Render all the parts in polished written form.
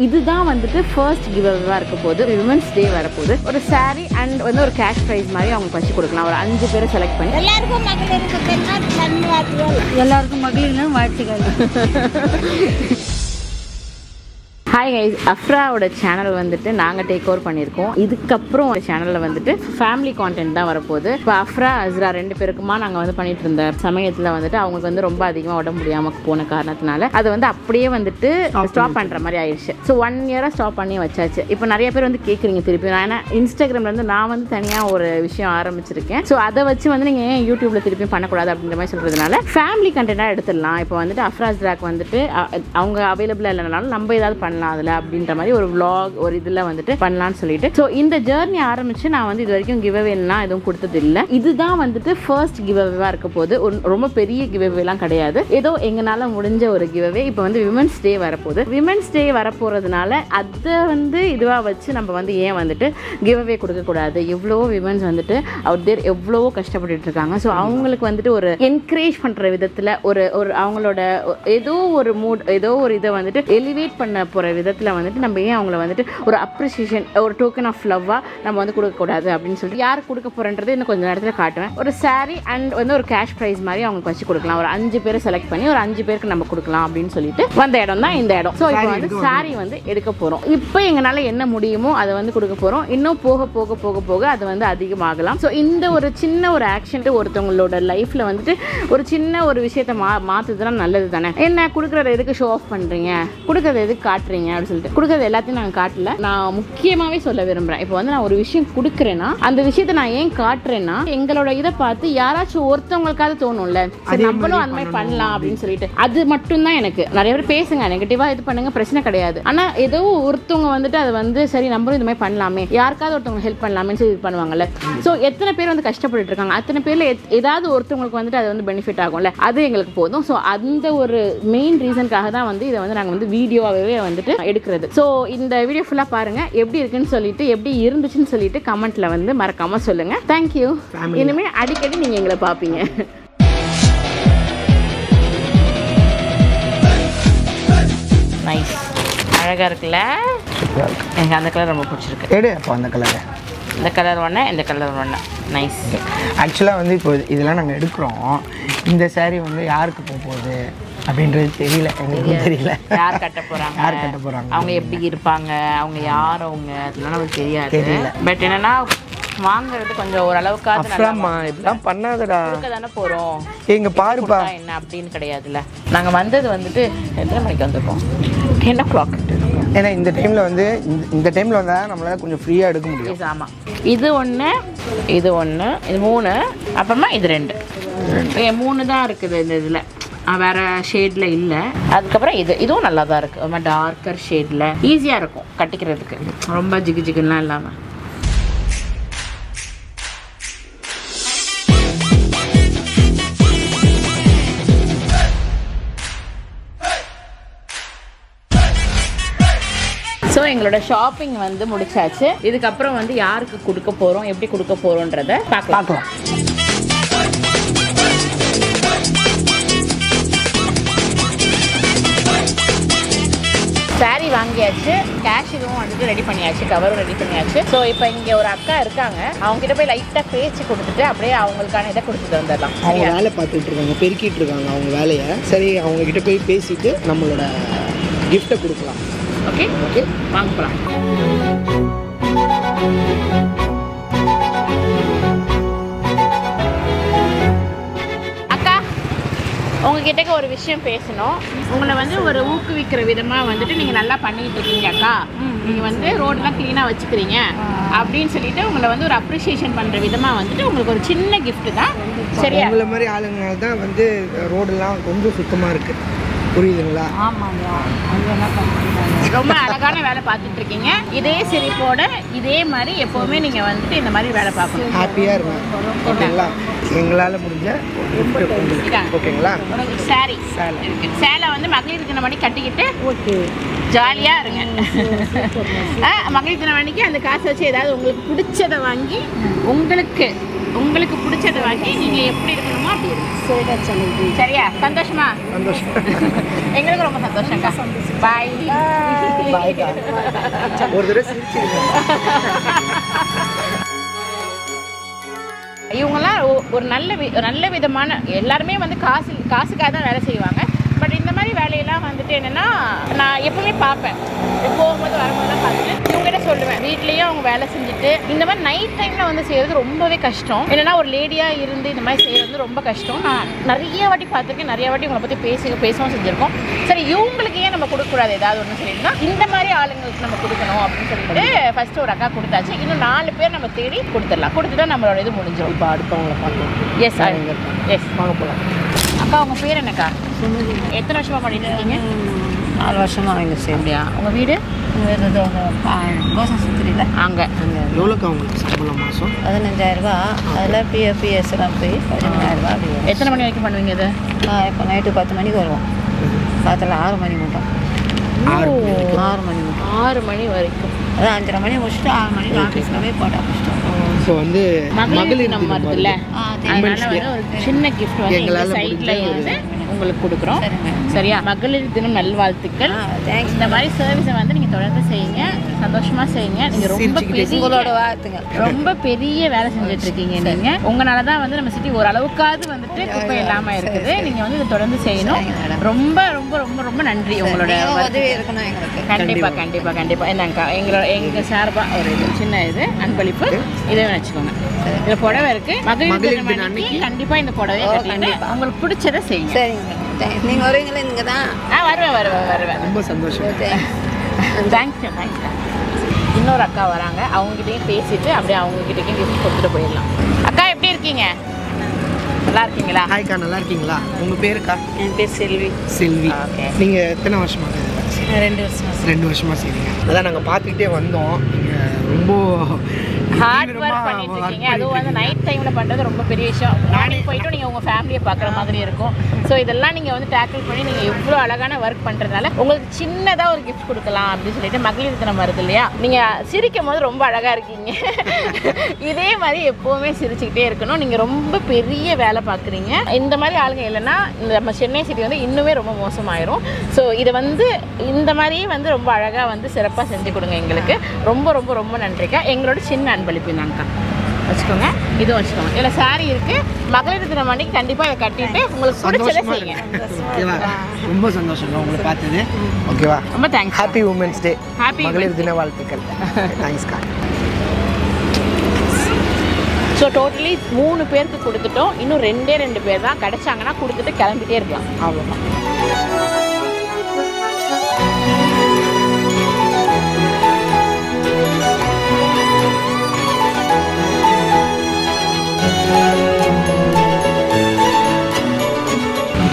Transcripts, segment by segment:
இதுதான் வந்துட்டு ஃபர்ஸ்ட் கிவ்அவேவா இருக்க போது விமென்ஸ் டே வரப்போகுது. ஒரு சாரி அண்ட் வந்து ஒரு கேஷ் ப்ரைஸ் மாதிரி அவங்க வச்சு கொடுக்கலாம். ஒரு 5 பேரை செலக்ட் பண்ணி எல்லாருக்கும் மகளிர் வாழ்த்துக்கள். ஹாய் கைஸ், அஃப்ராவோட சேனல் வந்துட்டு நாங்கள் டேக் ஓவர் பண்ணியிருக்கோம். இதுக்கப்புறம் ஒரு சேனலில் வந்துட்டு ஃபேமிலி கான்டென்ட் தான் வரப்போகுது. இப்போ அஃப்ரா அஸ்ரா 2 பேருக்குமா நாங்கள் வந்து பண்ணிட்டு இருந்த சமயத்தில் வந்துட்டு அவங்களுக்கு வந்து ரொம்ப அதிகமாக உடம்பு முடியாமல் போன காரணத்தினால அது வந்து அப்படியே வந்துட்டு ஸ்டாப் பண்ணுற மாதிரி ஆயிடுச்சு. ஸோ 1 இயராக ஸ்டாப் பண்ணி வச்சாச்சு. இப்போ நிறைய பேர் வந்து கேட்குறீங்க திருப்பி. ஏன்னா இன்ஸ்டாகிராமில் வந்து நான் வந்து தனியாக ஒரு விஷயம் ஆரம்பிச்சிருக்கேன். ஸோ அதை வச்சு வந்து நீங்கள் ஏன் யூடியூப்பில் திருப்பி பண்ணக்கூடாது அப்படின்ற மாதிரி சொல்கிறதுனால ஃபேமிலி கண்டென்ட்டாக எடுத்துடலாம். இப்போ வந்துட்டு அஃப்ரா அஸ்ராக்கு வந்துட்டு அவங்க அவைலபிளாக இல்லைனாலும் நம்ம ஏதாவது பண்ணலாம் அதில் அப்படின்ற மாதிரி ஒரு vlog ஒரு இதில் வந்துட்டு பண்ணலான்னு சொல்லிட்டு ஸோ இந்த ஜேர்னி ஆரம்பிச்சு நான் வந்து இது வரைக்கும் கிவ்அவேலாம் எதுவும் கொடுத்தது இல்லை. இதுதான் வந்துட்டு ஃபர்ஸ்ட் கிவ்அவேவா இருக்க போது. ரொம்ப பெரிய கிவ்அவேலாம் கிடையாது. ஏதோ எங்களால் முடிஞ்ச ஒரு கிவ்அவே. இப்போ வந்து விமென்ஸ் டே வரப்போகுது. விமென்ஸ் டே வரப்போகிறதுனால அதை வந்து இதுவாக வச்சு நம்ம வந்து ஏன் வந்துட்டு கிவ்அவே கொடுக்கக்கூடாது. எவ்வளோ விமென்ஸ் வந்துட்டு அவுட் தேர் எவ்வளவோ கஷ்டப்பட்டுட்டு இருக்காங்க. ஸோ அவங்களுக்கு வந்துட்டு ஒரு என்கரேஜ் பண்ணுற விதத்தில் ஒரு அவங்களோட ஏதோ ஒரு மூட் ஏதோ ஒரு இதை வந்துட்டு எலிவேட் பண்ண போகிற விதத்தில் வந்துட்டு நம்ம ஏன் அவங்கள வந்துட்டு ஒரு அப்ரிசியேஷன் ஒரு டோக்கன் ஆஃப் லவ்வாக நம்ம வந்து கொடுக்கக்கூடாது அப்படின்னு சொல்லிட்டு யார் கொடுக்க போகிறன்றது இன்னும் கொஞ்சம் நேரத்தில் காட்டுவேன். ஒரு சாரி அண்ட் வந்து ஒரு கேஷ் ப்ரைஸ் மாதிரி அவங்களுக்கு வச்சு கொடுக்கலாம். ஒரு 5 பேரை செலக்ட் பண்ணி ஒரு 5 பேருக்கு நம்ம கொடுக்கலாம் அப்படின்னு சொல்லிட்டு வந்த இடம் தான் இந்த இடம். ஸோ இப்போ வந்து சாரி வந்து எடுக்க போகிறோம். இப்போ எங்களால் என்ன முடியுமோ அதை வந்து கொடுக்க போகிறோம். இன்னும் போக போக போக போக அது வந்து அதிகமாகலாம். ஸோ இந்த ஒரு சின்ன ஒரு ஆக்ஷன் ஒருத்தவங்களோட லைஃப்பில் வந்துட்டு ஒரு சின்ன ஒரு விஷயத்தை மாற்றுதுன்னா நல்லது தானே. என்ன கொடுக்குறத எதுக்கு ஷோ ஆஃப் பண்ணுறீங்க, கொடுக்குறத எதுக்கு காட்டுறீங்க அப்படின்னு சொல்லிட்டு கொடுக்குறது எல்லாத்தையும் நாங்கள் காட்டல. நான் முக்கியமாகவே சொல்ல விரும்புகிறேன். இப்போ வந்து நான் ஒரு விஷயம் கொடுக்குறேன்னா அந்த விஷயத்தை நான் ஏன் காட்டுறேன்னா எங்களோட இதை பார்த்து யாராச்சும் ஒருத்தவங்களுக்காவது தோணும்ல, சரி நம்மளும் அந்த மாதிரி பண்ணலாம் அப்படின்னு சொல்லிட்டு அது மட்டும்தான். எனக்கு நிறைய பேர் பேசுங்க, நெகட்டிவாக இது பண்ணுங்க, பிரச்சனை கிடையாது. ஆனால் ஏதோ ஒருத்தவங்க வந்துட்டு அதை வந்து சரி நம்மளும் இந்த மாதிரி பண்ணலாமே, யாருக்காவது ஒருத்தவங்க ஹெல்ப் பண்ணலாமே சொல்லி இது பண்ணுவாங்கல்ல. ஸோ எத்தனை பேர் வந்து கஷ்டப்பட்டு இருக்காங்க, அத்தனை பேர்ல ஏதாவது ஒருத்தவங்களுக்கு வந்துட்டு அது வந்து பெனிஃபிட் ஆகும்ல, அது எங்களுக்கு போதும். ஸோ அந்த ஒரு மெயின் ரீசனுக்காக தான் வந்து இதை வந்து நாங்கள் வந்து வீடியோவாகவே வந்துட்டு எடுக்கிறது. ஸோ இந்த வீடியோ ஃபுல்லாக பாருங்கள். எப்படி இருக்குன்னு சொல்லிட்டு எப்படி இருந்துச்சுன்னு சொல்லிட்டு கமெண்ட்ல வந்து மறக்காமல் சொல்லுங்கள். தேங்க்யூ. இனிமேல் அடிக்கடி நீங்கள் எங்களை பார்ப்பீங்க. நைஸ், அழகாக இருக்குல்ல. எனக்கு அந்த கலர் ரொம்ப பிடிச்சிருக்கு. எடு அப்போ அந்த கலர். இந்த கலர் ஒன்று, இந்த கலர் ஒன்று. நைஸ். ஆக்சுவலாக வந்து இப்போ இதெல்லாம் நாங்கள் எடுக்கிறோம். இந்த சாரீ வந்து யாருக்கு போக போகுது அப்படின்றது தெரியல, எங்களுக்கும் தெரியல. யார் கட்ட போகிறாங்க, யார் கட்ட போகிறாங்க, அவங்க எப்படி இருப்பாங்க, அவங்க யார், அவங்க அதெல்லாம் நமக்கு தெரியாது. பட் என்னன்னா வாங்குறது கொஞ்சம் ஓரளவுக்காக இப்படிலாம் பண்ணாதடா தானே போகிறோம். எங்க பாருப்பா என்ன அப்படின்னு கிடையாதுல்ல. நாங்கள் வந்தது வந்துட்டு எத்தனை மணிக்கு வந்திருக்கோம்? 10 o'clock. ஏன்னா இந்த டைமில் வந்து இந்த டைமில் வந்தால் நம்மளால கொஞ்சம் ஃப்ரீயாக எடுக்க முடியும். ஆமாம், இது ஒன்று, இது ஒன்று, இது 3, அப்புறமா இது 2. 3 தான் இருக்குது இந்த இதில், வேறு ஷேடில் இல்லை. அதுக்கப்புறம் இதுவும் நல்லா தான் இருக்குது. ரொம்ப டார்க்கர் ஷேடில் ஈஸியாக இருக்கும் கட்டிக்கிறதுக்கு, ரொம்ப ஜிகு ஜிகுலாம் இல்லாமல். ஸோ எங்களோட ஷாப்பிங் வந்து முடிச்சாச்சு. இதுக்கப்புறம் வந்து யாருக்கு கொடுக்க போகிறோம், எப்படி கொடுக்க போகிறோன்றதை பார்க்கலாம். சாரி வாங்கியாச்சு, கேஷ் இதுவும் வந்துட்டு ரெடி பண்ணியாச்சு, கவரும் ரெடி பண்ணியாச்சு. ஸோ இப்போ இங்கே ஒரு அக்கா இருக்காங்க, அவங்ககிட்ட போய் லைட்டாக பேச்சு கொடுத்துட்டு அப்படியே அவங்களுக்கான இதை கொடுத்துட்டு வந்துடலாம். அவங்க வேலை பார்த்துட்டு இருக்காங்க, பெருக்கிட்டு இருக்காங்க அவங்க வேலையை. சரி, அவங்க கிட்ட போய் பேசிட்டு நம்மளோட கிஃப்டை கொடுக்கலாம். ஓகே ஓகே, வாங்க போகலாம். அக்கா, உங்ககிட்ட ஒரு விஷயம் பேசணும். உங்களை வந்து ஒரு ஊக்குவிக்கிற விதமாக வந்துட்டு நீங்கள் நல்லா பண்ணிட்டு இருக்கீங்க அக்கா, நீங்கள் வந்து ரோடெலாம் க்ளீனாக வச்சுக்கிறீங்க அப்படின்னு சொல்லிட்டு உங்களை வந்து ஒரு அப்ரிஷியேஷன் பண்ணுற விதமாக வந்துட்டு உங்களுக்கு ஒரு சின்ன கிஃப்ட் தான். சரியா? உங்களை மாதிரி ஆளுங்கனால தான் வந்து ரோடெல்லாம் கொஞ்சம் சுத்தமாக இருக்குது, புரியுதுங்களா? ஆமாங்க, அதெல்லாம் பண்ணுறாங்க. ரொம்ப அழகான வேலை பார்த்துட்டு இருக்கீங்க. இதே சிரிப்போட இதே மாதிரி எப்போவுமே நீங்கள் வந்துட்டு இந்த மாதிரி வேலை பார்க்கணும். ஹாப்பியாக இருக்கும். ஓகேங்களா? எங்களால் முடிஞ்ச ஓகேங்களா? உங்களுக்கு சாரி இருக்கு. சேலை வந்து மகளிர் தினம் அன்னைக்கு கட்டிக்கிட்டு ஓகே ஜாலியாக இருங்க. மகளிர் தினம் அன்னைக்கு அந்த காசை வச்சு ஏதாவது உங்களுக்கு பிடிச்சதை வாங்கி உங்களுக்கு பிடிச்சதை வாங்கி நீங்கள் எப்படி இருக்கணுமோ அப்படி இருக்கு. சரியா? சந்தோஷமா? சந்தோஷம். எங்களுக்கு ரொம்ப சந்தோஷம்க்கா. பாய். பாய். இருக்கா ஒரு தடவை சிரிச்சிருக்கேன். இவங்கெல்லாம் ஒரு நல்ல விதமான எல்லாருமே வந்து காசுக்காக தான் வேலை செய்வாங்க. பட் இந்த மாதிரி வேலையெல்லாம் வந்துட்டு என்னென்னா நான் எப்பவுமே பார்ப்பேன், போகும்போது வரும்போதெல்லாம் பார்த்துட்டு இவங்ககிட்ட சொல்லுவேன், வீட்லேயும் அவங்க வேலை செஞ்சுட்டு இந்த மாதிரி நைட் டைமில் வந்து செய்கிறது ரொம்பவே கஷ்டம். என்னென்னா ஒரு லேடியாக இருந்து இந்த மாதிரி செய்கிறது வந்து ரொம்ப கஷ்டம். நான் நிறைய வாட்டி பார்த்துருக்கேன், நிறைய வாட்டி உங்களை பற்றி பேசவும் செஞ்சுருக்கோம். சரி இவங்களுக்கு ஏன் நம்ம கொடுக்கக்கூடாது ஏதாவது ஒன்று சொல்லிட்டுனா இந்த மாதிரி ஆளுங்களுக்கு நம்ம கொடுக்கணும் அப்படின்னு சொல்லிட்டு ஃபஸ்ட்டு ஒரு அக்கா கொடுத்தாச்சு. இன்னும் 4 பேர் நம்ம தேடி கொடுத்துடலாம். கொடுத்துட்டா நம்மளோட இது முடிஞ்சிடும். இப்போ அடுத்தவங்களை பார்க்கலாம். எஸ் வாங்க போகலாம். அக்கா உங்கள் பேர் என்னக்கா? எத்தனை வருஷமாக பண்ணிட்டு இருக்கீங்க? 4 வருஷமாக அவங்க அப்படியா? உங்கள் வீடு கோசம் சுத்திரியில் அங்கே எவ்வளோக்கா உங்களுக்கு சம்பளம் மாதம்? 15,000 அதில் பிஎஃப்எஸ்லாம் போய் 15,000 அப்படி. எத்தனை மணி வரைக்கும் பண்ணுவீங்க இது? இப்போ நைட்டு 10 மணிக்கு வருவோம். காலத்தில் 6 மணி மட்டும். 6 மணி மட்டும். 6 மணி வரைக்கும். அதான் 5:30 மணி முடிச்சுட்டு 6 மணிக்கு ஆஃபீஸில் போய் போட்டு ஆஃபீஸ்ட்டோம். இப்போ வந்து மகளிர் தினம் வருதுல்ல, அதனால வந்து ஒரு சின்ன கிஃப்ட் வந்து எங்கள் சைட்ல வந்து உங்களுக்கு கொடுக்குறோம். சரியா? மகளிர் தினம் நல்வாழ்த்துக்கள். இந்த மாதிரி சர்வீஸை வந்து நீங்கள் தொடர்ந்து செய்யுங்க, சந்தோஷமாக செய்யுங்க. நீங்கள் ரொம்ப பெரிய வேலை செஞ்சுட்டு இருக்கீங்க. நீங்கள் உங்களால தான் வந்து நம்ம சிட்டி ஓரளவுக்காவது வந்துட்டு குப்பை இல்லாமல் இருக்குது. நீங்கள் வந்து இதை தொடர்ந்து செய்யணும். ரொம்ப ரொம்ப ரொம்ப ரொம்ப நன்றி உங்களோட உதவி இருக்கணும் எங்களுக்கு. கண்டிப்பாக கண்டிப்பாக கண்டிப்பாக. என்னங்கக்கா எங்கள் சார்பாக ஒரு சின்ன இது அன்பளிப்பு இதை வச்சுக்கோங்க. இதில் புடவை இருக்கு. மகளிர் தினம் அன்னைக்கு கண்டிப்பாக இந்த புடவையை கட்டிட்டு உங்களுக்கு பிடிச்சதை செய்யுங்க. சரிங்க. நீங்கள் வருவீங்களா? இங்கே தான் வருவேன். ரொம்ப சந்தோஷம். தேங்க்யூ. இன்னொரு அக்கா வராங்க, அவங்ககிட்டயும் பேசிட்டு அப்படியே அவங்ககிட்டயும் கிஃப்ட் கொடுத்துட்டு போயிடலாம். அக்கா எப்படி இருக்கீங்க? நல்லா இருக்கீங்களா? ஹாய்க்கா, நல்லா இருக்கீங்களா? உங்கள் பேருக்கா? என் பேர் செல்வி. ஓகே. நீங்கள் எத்தனை வருஷமாக? 2 வருஷமாக செய்றீங்க. அதான் நாங்கள் பார்த்துக்கிட்டே வந்தோம். நீங்கள் ரொம்ப ஹார்ட் ஒர்க் பண்ணிட்டு இருக்கீங்க. அதுவும் வந்து நைட் டைமில் பண்ணுறது ரொம்ப பெரிய விஷயம். மார்னிங் போயிட்டு நீங்கள் உங்கள் ஃபேமிலியை பார்க்குற மாதிரி இருக்கும். ஸோ இதெல்லாம் நீங்கள் வந்து டேக்கிள் பண்ணி நீங்கள் எவ்வளோ அழகான ஒர்க் பண்ணுறதுனால உங்களுக்கு சின்னதாக ஒரு கிஃப்ட் கொடுக்கலாம் அப்படின்னு சொல்லிட்டு மகளிர் தினம் வருது இல்லையா, நீங்கள் சிரிக்கும் போது ரொம்ப அழகாக இருக்கீங்க. இதே மாதிரி எப்போவுமே சிரிச்சுக்கிட்டே இருக்கணும். நீங்கள் ரொம்ப பெரிய வேலை பார்க்குறீங்க. இந்த மாதிரி ஆளுங்க இல்லைன்னா நம்ம சென்னை சிட்டி வந்து இன்னுமே ரொம்ப மோசமாயிரும். ஸோ இதை வந்து இந்த மாதிரியே வந்து ரொம்ப அழகாக வந்து சிறப்பாக செஞ்சு கொடுங்க எங்களுக்கு. ரொம்ப ரொம்ப ரொம்ப நன்றிக்கா. எங்களோட சின்ன அன்பளிப்பு தான்க்கா. வச்சுக்கோங்க, இதுவும் வச்சுக்கோங்க. இதில் சாரி இருக்குது. மகளிர் தினம் அன்னைக்கு கண்டிப்பாக இதை கட்டிட்டு உங்களுக்கு பிடிச்சதை செய்யுங்க. ஓகேவா? ரொம்ப சந்தோஷம் உங்களை பார்த்தது. ஓகேவா? ரொம்ப thanks. Happy women's day. Happy மகளிர் தின வாழ்த்துக்கள். தேங்க்ஸ்க்கா. ஸோ டோட்டலி 3 பேருக்கு கொடுத்துட்டோம். இன்னும் 2 பேர் தான் கிடைச்சாங்கன்னா கொடுத்துட்டு கிளம்பிட்டே இருக்கலாம். அவ்வளோதான்.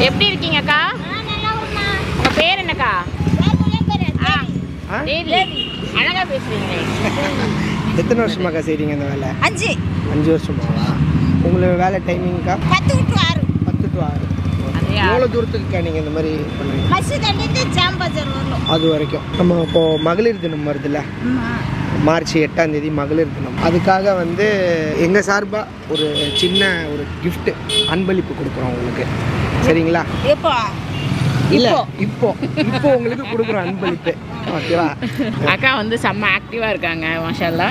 எப்படி இருக்கீங்க அக்கா? உங்க பேர் என்னக்கா? அழகா பேசுறீங்க. எத்தனை வருஷமாக்கா செய்றீங்க இந்த வேலை? 5 வருஷமாவா? உங்களோட வேலை டைமிங்க்கா? 10 to 6. 10 to 6. எவ்வளோ தூரத்துக்குக்கா நீங்கள் இந்த மாதிரி பண்ணுவீங்க? அது வரைக்கும். நம்ம இப்போது மகளிர் தினம் வருதுல்ல, மார்ச் 8ஆம் தேதி மகளிர் தினம். அதுக்காக வந்து எங்கள் சார்பாக ஒரு சின்ன ஒரு கிஃப்ட் அன்பளிப்பு கொடுக்குறோம் உங்களுக்கு. சரிங்களா? எப்போ? இல்லை இப்போ உங்களுக்கு கொடுக்குறோம் அன்பளிப்பு. ஓகேவா? அக்கா வந்து செம்ம ஆக்டிவாக இருக்காங்க. மாஷால்லா.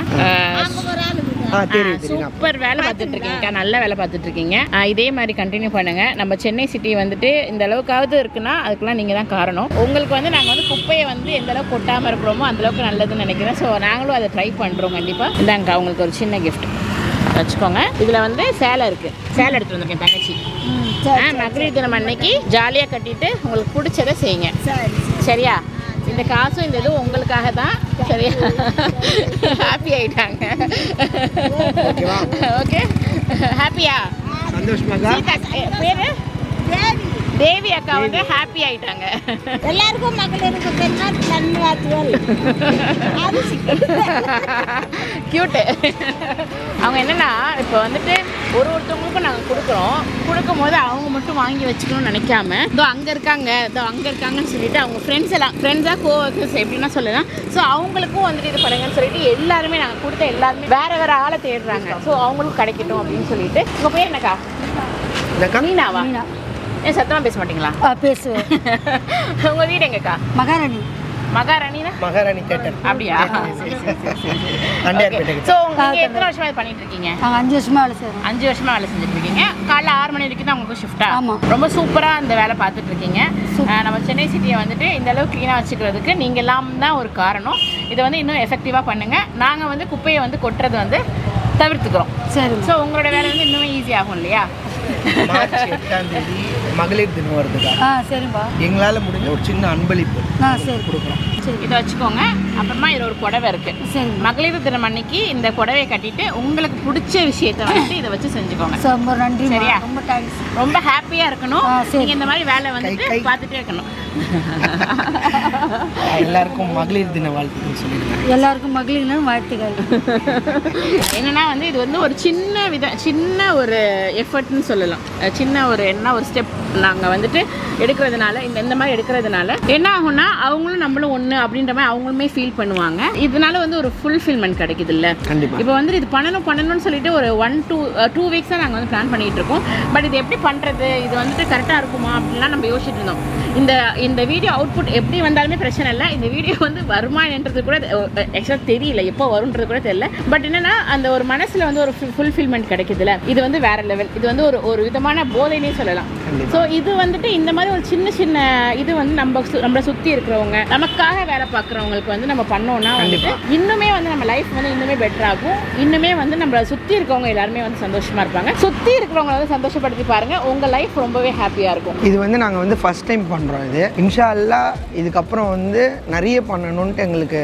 சூப்பர் வேலை பார்த்துட்டு இருக்கீங்க. நல்ல வேலை பார்த்துட்டு இருக்கீங்க. இதே மாதிரி கண்டினியூ பண்ணுங்க. நம்ம சென்னை சிட்டி வந்துட்டு இந்த அளவுக்காவது இருக்குன்னா அதுக்கெல்லாம் நீங்கள் தான் காரணம். உங்களுக்கு வந்து நாங்கள் வந்து குப்பையை வந்து எந்த அளவுக்கு கொட்டாமல் இருக்கிறோமோ அந்த அளவுக்கு நல்லதுன்னு நினைக்கிறேன். ஸோ நாங்களும் அதை ட்ரை பண்ணுறோம். கண்டிப்பாக இந்தாங்க உங்களுக்கு ஒரு சின்ன கிஃப்ட் வச்சுக்கோங்க. இதில் வந்து சேலை இருக்குது. சேலை எடுத்துகிட்டு வந்திருக்கேன் தங்கச்சி. மகளிர் தினம் அன்னைக்கு ஜாலியாக கட்டிட்டு உங்களுக்கு பிடிச்சதை செய்யுங்க. சரியா? இந்த காசும் இந்த இதுவும் உங்களுக்காக தான். சரியா? ஹாப்பி ஆயிட்டாங்க. ஓகே, ஹாப்பியா? சந்தோஷமாக்கா. பேரு தேவி அக்கா வந்து ஹாப்பி ஆயிட்டாங்க. எல்லாருக்கும் மகளிருக்கு நல்வாழ்த்துக்கள். கியூட்டு. அவங்க என்னன்னா இப்போ வந்துட்டு ஒருத்தவங்களுக்கும் நாங்கள் கொடுக்கும்போது அவங்க மட்டும் வாங்கி வச்சுக்கணும்னு நினைக்காம இதோ அங்கே இருக்காங்கன்னு சொல்லிட்டு அவங்க ஃப்ரெண்ட்ஸாக கோவர்க்கர்ஸ் எப்படின்னா சொல்லலாம். ஸோ அவங்களுக்கும் வந்துட்டு இது பண்ணுங்கன்னு சொல்லிட்டு எல்லாருமே நாங்கள் கொடுத்த எல்லாருமே வேற ஆளை தேடுறாங்க. ஸோ அவங்களுக்கும் கிடைக்கட்டும் அப்படின்னு சொல்லிட்டு. உங்கள் பேர் என்னக்கா? மீனாவா? ஏன் சத்தமாக பேச மாட்டீங்களா? பேசுவேன். உங்கள் வீடு எங்கக்கா? மகாராணி. மகாராணினா மகாராணி தேட்டர். அப்படியா? தண்டையார்பேட்டை. ஸோ நீங்கள் எத்தனை வருஷமா இது பண்ணிட்டு இருக்கீங்க? நாங்கள் 5 வருஷமாக வேலை செய்கிறோம். 5 வருஷமா வேலை செஞ்சுட்டு இருக்கீங்க. காலைல 6 மணி வரைக்கும் தான் உங்களுக்கு ஷிஃப்ட்டா? ஆமாம். ரொம்ப சூப்பராக அந்த வேலை பார்த்துட்டு இருக்கீங்க. நம்ம சென்னை சிட்டியை வந்துட்டு இந்த அளவுக்கு க்ளீனாக வச்சுக்கிறதுக்கு நீங்கள் எல்லாம் தான் ஒரு காரணம். இதை வந்து இன்னும் எஃபெக்டிவாக பண்ணுங்கள். நாங்கள் வந்து குப்பையை வந்து கொட்டுறது வந்து தவிர்த்துக்கிறோம். சரி. ஸோ உங்களோட வேலை வந்து இன்னுமே ஈஸி ஆகும் இல்லையா? மார்ச் 8ஆம் தேதி மகளிர் தினம் வருதுக்கா. சரிப்பா. எங்களால் முடிஞ்ச ஒரு சின்ன அன்பளிப்பு சரி கொடுக்குறோம். இதை வச்சுக்கோங்க. அப்புறமா இதில் ஒரு புடவை இருக்கு. சரி. மகளிர் தினம் அன்னைக்கு இந்த புடவையை கட்டிட்டு உங்களுக்கு பிடிச்ச விஷயத்தை வந்து இதை வச்சு செஞ்சுக்கோங்க. ரொம்ப நன்றி. சரியா? ரொம்ப தேங்க்ஸ். ரொம்ப ஹாப்பியா இருக்கணும். சரி. நீங்க இந்த மாதிரி வேலை வந்துட்டு பார்த்துட்டே இருக்கணும். எல்லாருக்கும் மகளிர் தின வாழ்த்துக்கள் சொல்லிடுங்க. எல்லாருக்கும் மகளிர் தின வாழ்த்துக்கள். என்னன்னா வந்து இது வந்து ஒரு சின்ன ஒரு எஃபர்ட்னு சொல்லலாம். சின்ன ஒரு ஒரு ஸ்டெப் நாங்கள் வந்துட்டு எடுக்கிறதுனால இந்த மாதிரி எடுக்கிறதுனால என்ன ஆகும்னா அவங்களும் நம்மளும் ஒன்று அப்படின்ற மாதிரி அவங்களுமே ஃபீல் பண்ணுவாங்க. இதனால வந்து ஒரு ஃபுல்ஃபில்மெண்ட் கிடைக்குது இல்லை? இப்போ வந்து இது பண்ணணும்னு சொல்லிட்டு ஒரு 1-2 வீக்ஸாக நாங்கள் வந்து பிளான் பண்ணிட்டு இருக்கோம். பட் இது எப்படி பண்ணுறது, இது வந்துட்டு கரெக்டாக இருக்குமா அப்படின்லாம் நம்ம யோசிச்சுட்டு இருந்தோம். இந்த வீடியோ அவுட்புட் எப்படி வந்தாலுமே பிரச்சனை இல்லை. இந்த வீடியோ வந்து வருமா என்றது கூட ஆக்சுவலாக தெரியல, எப்போ வரும்ன்றது கூட தெரியல. பட் என்னன்னா அந்த ஒரு மனசில் வந்து ஒரு ஃபுல்ஃபில்மெண்ட் கிடைக்குதுல்ல. இது வந்து வேற லெவல். இது வந்து ஒரு விதமான போதைனே சொல்லலாம். ஸோ இது வந்துட்டு இந்த மாதிரி ஒரு சின்ன இது வந்து நம்மளை சுற்றி இருக்கிறவங்க, நமக்காக வேலை பார்க்குறவங்களுக்கு வந்து நம்ம பண்ணோம்னா வந்துட்டு இன்னுமே வந்து நம்ம லைஃப் வந்து இன்னுமே பெட்டர் ஆகும். இன்னுமே வந்து நம்மளை சுற்றி இருக்கிறவங்க எல்லாருமே வந்து சந்தோஷமா இருப்பாங்க. சுற்றி இருக்கிறவங்க வந்து சந்தோஷப்படுத்தி பாருங்க, உங்கள் லைஃப் ரொம்பவே ஹாப்பியாக இருக்கும். இது வந்து நாங்கள் வந்து ஃபர்ஸ்ட் டைம் பண்ணுறோம். இது இன்ஷா அல்லாஹ் இதுக்கப்புறம் வந்து நிறைய பண்ணணும்ட்டு எங்களுக்கு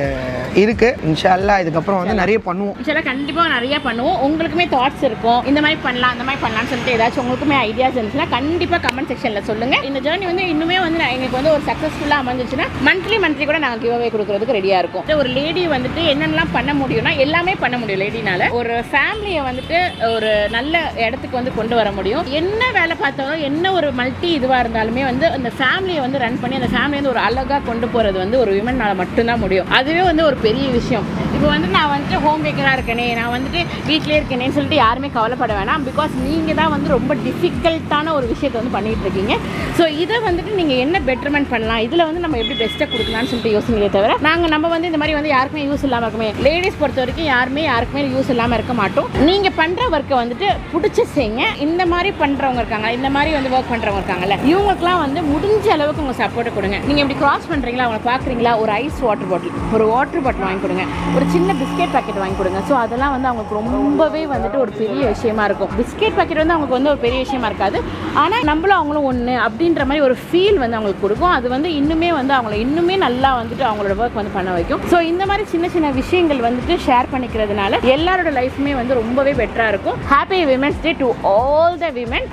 இருக்கு. இன்ஷா அல்லாஹ் இதுக்கப்புறம் வந்து நிறைய பண்ணுவோம். இன்ஷா அல்லாஹ் கண்டிப்பாக நிறைய பண்ணுவோம். உங்களுக்குமே தாட்ஸ் இருக்கும், இந்த மாதிரி பண்ணலாம் அந்த மாதிரி பண்ணலாம்னு சொல்லிட்டு ஏதாச்சும் உங்களுக்குமே ஐடியாஸ் இருந்துச்சுன்னா கண்டிப்பாக கமெண்ட் செக்ஷனில் சொல்லுங்க. இந்த ஜேர்னி வந்து இன்னுமே வந்து எங்களுக்கு வந்து ஒரு சக்ஸஸ்ஃபுல்லாக அமைஞ்சிச்சுன்னா மந்த்லி கூட நாங்கள் கிவ் அவே கொடுக்கறதுக்கு ரெடியாக இருக்கும். ஒரு லேடி வந்துட்டு என்னென்னலாம் பண்ண முடியும்னா எல்லாமே பண்ண முடியும். லேடினால ஒரு ஃபேமிலியை வந்துட்டு ஒரு நல்ல இடத்துக்கு வந்து கொண்டு வர முடியும். என்ன வேலை பார்த்தாலும் என்ன ஒரு மல்டி இதுவாக இருந்தாலுமே வந்து அந்த ஃபேமிலியை வந்து ரன் பண்ணி அந்த ஃபேமிலி வந்து ஒரு அழகாக கொண்டு போகிறது வந்து ஒரு விமன்னால மட்டும்தான் முடியும். அதுவே வந்து ஒரு பெரிய விஷயம். இப்போ வந்து நான் வந்துட்டு ஹோம் மேக்கராக இருக்கேனே, நான் வந்துட்டு வீட்டிலே இருக்கேனேன்னு சொல்லிட்டு யாருமே கவலைப்பட வேணாம். பிகாஸ் நீங்கள் தான் வந்து ரொம்ப டிஃபிகல்ட்டான ஒரு விஷயத்தை வந்து பண்ணிகிட்டு இருக்கீங்க. ஸோ இதை வந்துட்டு நீங்கள் என்ன பெட்டர்மெண்ட் பண்ணலாம், இதில் வந்து நம்ம எப்படி பெஸ்ட்டாக கொடுக்கலாம்னு சொல்லிட்டு யோசனையே தவிர நம்ம வந்து இந்த மாதிரி வந்து யாருக்குமே யூஸ் இல்லாமல் இருக்குமே. லேடிஸ் பொறுத்த வரைக்கும் யாருக்குமே யூஸ் இல்லாமல் இருக்க மாட்டோம். நீங்கள் பண்ணுற ஒர்க்கை வந்துட்டு பிடிச்சி செய்யுங்க. இந்த மாதிரி பண்ணுறவங்க இருக்காங்க, இந்த மாதிரி வந்து ஒர்க் பண்ணுறவங்க இருக்காங்கல்ல, இவங்களுக்குலாம் வந்து முடிஞ்ச அளவுக்கு உங்கள் சப்போர்ட்டை கொடுங்க. நீங்கள் இப்படி கிராஸ் பண்ணுறீங்களா, அவங்களை பார்க்குறீங்களா, ஒரு ஐஸ் வாட்டர் பாட்டில், ஒரு வாட்டர் பாட்டில் வாங்கி கொடுங்க, ஒரு சின்ன பிஸ்கெட் பாக்கெட் வாங்கி கொடுங்க. ஸோ அதெல்லாம் வந்து அவங்களுக்கு ரொம்பவே வந்துட்டு ஒரு பெரிய விஷயமா இருக்கும். பிஸ்கெட் பாக்கெட் வந்து அவங்களுக்கு வந்து ஒரு பெரிய விஷயமா இருக்காது, ஆனால் நம்மளும் அவங்களும் ஒன்று அப்படின்ற மாதிரி ஒரு ஃபீல் வந்து அவங்களுக்கு கொடுக்கும். அது வந்து இன்னுமே வந்து அவங்களை இன்னுமே நல்லா வந்துட்டு அவங்களோட ஒர்க் வந்து பண்ண வைக்கும். ஸோ இந்த மாதிரி சின்ன விஷயங்கள் வந்துட்டு ஷேர் பண்ணிக்கிறதுனால எல்லாரோட லைஃப்மே வந்து ரொம்பவே பெட்டராக இருக்கும். Happy women's day to all the women.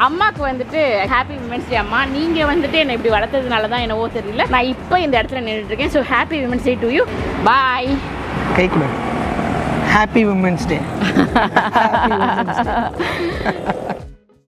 அம்மாக்கு வந்துட்டு ஹாப்பி விமென்ஸ் டே. அம்மா, நீங்கள் வந்துட்டு என்னை இப்படி வளர்த்ததுனால தான் என்னவோ தெரியல நான் இப்போ இந்த இடத்துல நின்றுட்டு இருக்கேன். So happy women's day to you. Bye. கை கொடு. ஹாப்பி விமென்ஸ் டே.